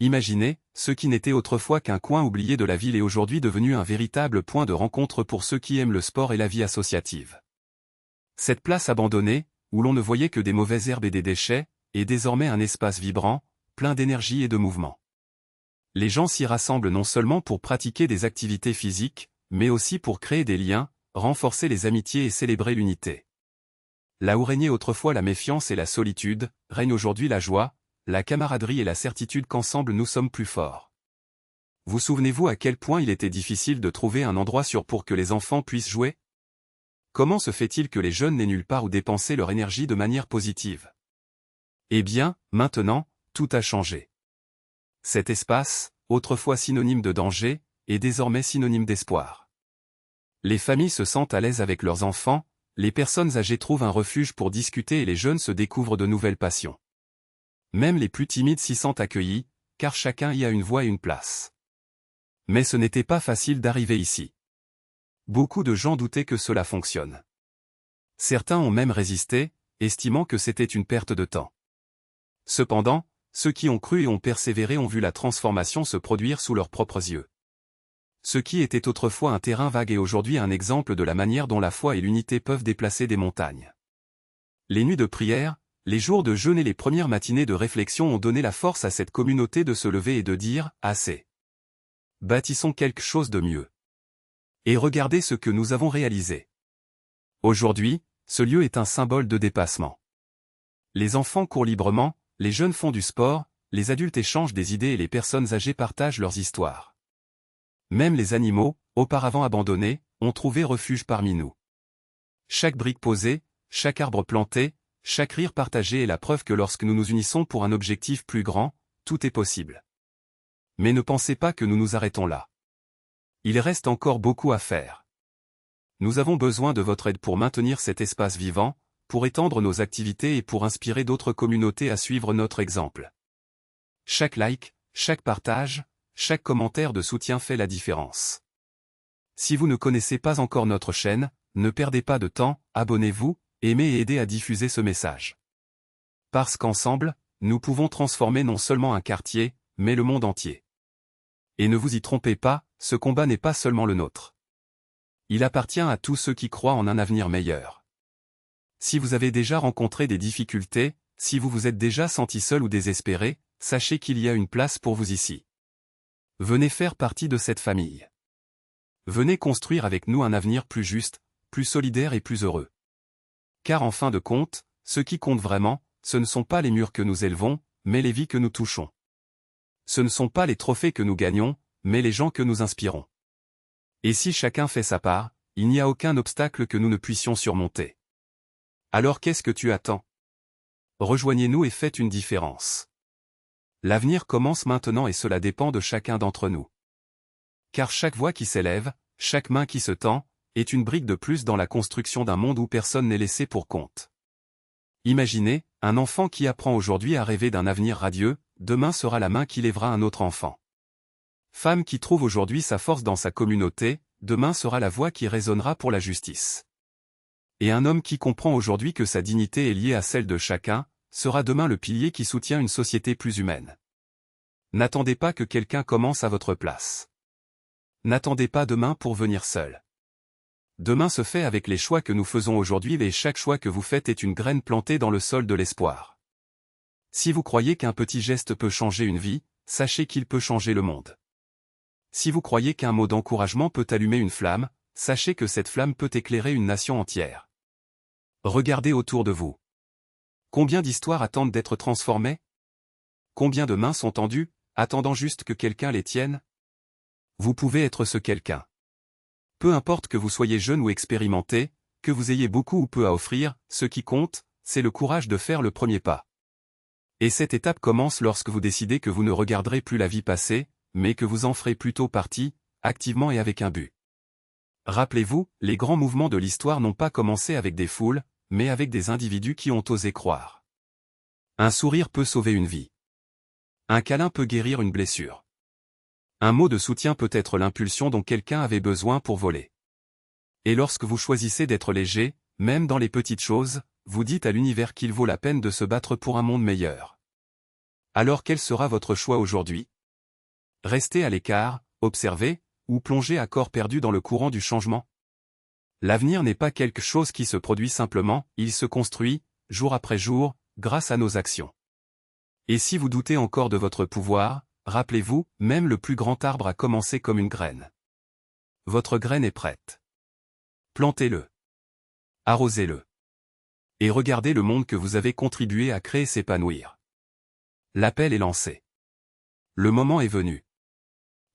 Imaginez, ce qui n'était autrefois qu'un coin oublié de la ville est aujourd'hui devenu un véritable point de rencontre pour ceux qui aiment le sport et la vie associative. Cette place abandonnée, où l'on ne voyait que des mauvaises herbes et des déchets, est désormais un espace vibrant, plein d'énergie et de mouvement. Les gens s'y rassemblent non seulement pour pratiquer des activités physiques, mais aussi pour créer des liens, renforcer les amitiés et célébrer l'unité. Là où régnait autrefois la méfiance et la solitude, règne aujourd'hui la joie, la camaraderie et la certitude qu'ensemble nous sommes plus forts. Vous souvenez-vous à quel point il était difficile de trouver un endroit sûr pour que les enfants puissent jouer? Comment se fait-il que les jeunes n'aient nulle part où dépenser leur énergie de manière positive? Eh bien, maintenant, tout a changé. Cet espace, autrefois synonyme de danger, est désormais synonyme d'espoir. Les familles se sentent à l'aise avec leurs enfants, les personnes âgées trouvent un refuge pour discuter et les jeunes se découvrent de nouvelles passions. Même les plus timides s'y sentent accueillis, car chacun y a une voix et une place. Mais ce n'était pas facile d'arriver ici. Beaucoup de gens doutaient que cela fonctionne. Certains ont même résisté, estimant que c'était une perte de temps. Cependant, ceux qui ont cru et ont persévéré ont vu la transformation se produire sous leurs propres yeux. Ce qui était autrefois un terrain vague est aujourd'hui un exemple de la manière dont la foi et l'unité peuvent déplacer des montagnes. Les nuits de prière, les jours de jeûne et les premières matinées de réflexion ont donné la force à cette communauté de se lever et de dire « Assez ». Bâtissons quelque chose de mieux. Et regardez ce que nous avons réalisé. Aujourd'hui, ce lieu est un symbole de dépassement. Les enfants courent librement, les jeunes font du sport, les adultes échangent des idées et les personnes âgées partagent leurs histoires. Même les animaux, auparavant abandonnés, ont trouvé refuge parmi nous. Chaque brique posée, chaque arbre planté, chaque rire partagé est la preuve que lorsque nous nous unissons pour un objectif plus grand, tout est possible. Mais ne pensez pas que nous nous arrêtons là. Il reste encore beaucoup à faire. Nous avons besoin de votre aide pour maintenir cet espace vivant, pour étendre nos activités et pour inspirer d'autres communautés à suivre notre exemple. Chaque like, chaque partage, chaque commentaire de soutien fait la différence. Si vous ne connaissez pas encore notre chaîne, ne perdez pas de temps, abonnez-vous, aimez et aidez à diffuser ce message. Parce qu'ensemble, nous pouvons transformer non seulement un quartier, mais le monde entier. Et ne vous y trompez pas, ce combat n'est pas seulement le nôtre. Il appartient à tous ceux qui croient en un avenir meilleur. Si vous avez déjà rencontré des difficultés, si vous vous êtes déjà senti seul ou désespéré, sachez qu'il y a une place pour vous ici. Venez faire partie de cette famille. Venez construire avec nous un avenir plus juste, plus solidaire et plus heureux. Car en fin de compte, ce qui compte vraiment, ce ne sont pas les murs que nous élevons, mais les vies que nous touchons. Ce ne sont pas les trophées que nous gagnons, mais les gens que nous inspirons. Et si chacun fait sa part, il n'y a aucun obstacle que nous ne puissions surmonter. Alors qu'est-ce que tu attends? Rejoignez-nous et faites une différence. L'avenir commence maintenant et cela dépend de chacun d'entre nous. Car chaque voix qui s'élève, chaque main qui se tend, est une brique de plus dans la construction d'un monde où personne n'est laissé pour compte. Imaginez, un enfant qui apprend aujourd'hui à rêver d'un avenir radieux, demain sera la main qui lèvera un autre enfant. Femme qui trouve aujourd'hui sa force dans sa communauté, demain sera la voix qui résonnera pour la justice. Et un homme qui comprend aujourd'hui que sa dignité est liée à celle de chacun, sera demain le pilier qui soutient une société plus humaine. N'attendez pas que quelqu'un commence à votre place. N'attendez pas demain pour venir seul. Demain se fait avec les choix que nous faisons aujourd'hui et chaque choix que vous faites est une graine plantée dans le sol de l'espoir. Si vous croyez qu'un petit geste peut changer une vie, sachez qu'il peut changer le monde. Si vous croyez qu'un mot d'encouragement peut allumer une flamme, sachez que cette flamme peut éclairer une nation entière. Regardez autour de vous. Combien d'histoires attendent d'être transformées? Combien de mains sont tendues, attendant juste que quelqu'un les tienne? Vous pouvez être ce quelqu'un. Peu importe que vous soyez jeune ou expérimenté, que vous ayez beaucoup ou peu à offrir, ce qui compte, c'est le courage de faire le premier pas. Et cette étape commence lorsque vous décidez que vous ne regarderez plus la vie passer, mais que vous en ferez plutôt partie, activement et avec un but. Rappelez-vous, les grands mouvements de l'histoire n'ont pas commencé avec des foules, mais avec des individus qui ont osé croire. Un sourire peut sauver une vie. Un câlin peut guérir une blessure. Un mot de soutien peut être l'impulsion dont quelqu'un avait besoin pour voler. Et lorsque vous choisissez d'être léger, même dans les petites choses, vous dites à l'univers qu'il vaut la peine de se battre pour un monde meilleur. Alors quel sera votre choix aujourd'hui? Rester à l'écart, observer, ou plonger à corps perdu dans le courant du changement? L'avenir n'est pas quelque chose qui se produit simplement, il se construit, jour après jour, grâce à nos actions. Et si vous doutez encore de votre pouvoir, rappelez-vous, même le plus grand arbre a commencé comme une graine. Votre graine est prête. Plantez-le. Arrosez-le. Et regardez le monde que vous avez contribué à créer s'épanouir. L'appel est lancé. Le moment est venu.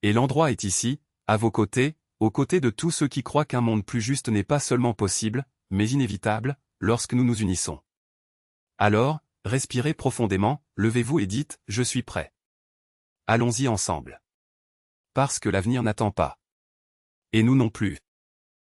Et l'endroit est ici, à vos côtés, aux côtés de tous ceux qui croient qu'un monde plus juste n'est pas seulement possible, mais inévitable, lorsque nous nous unissons. Alors, respirez profondément, levez-vous et dites « Je suis prêt ». Allons-y ensemble. Parce que l'avenir n'attend pas. Et nous non plus.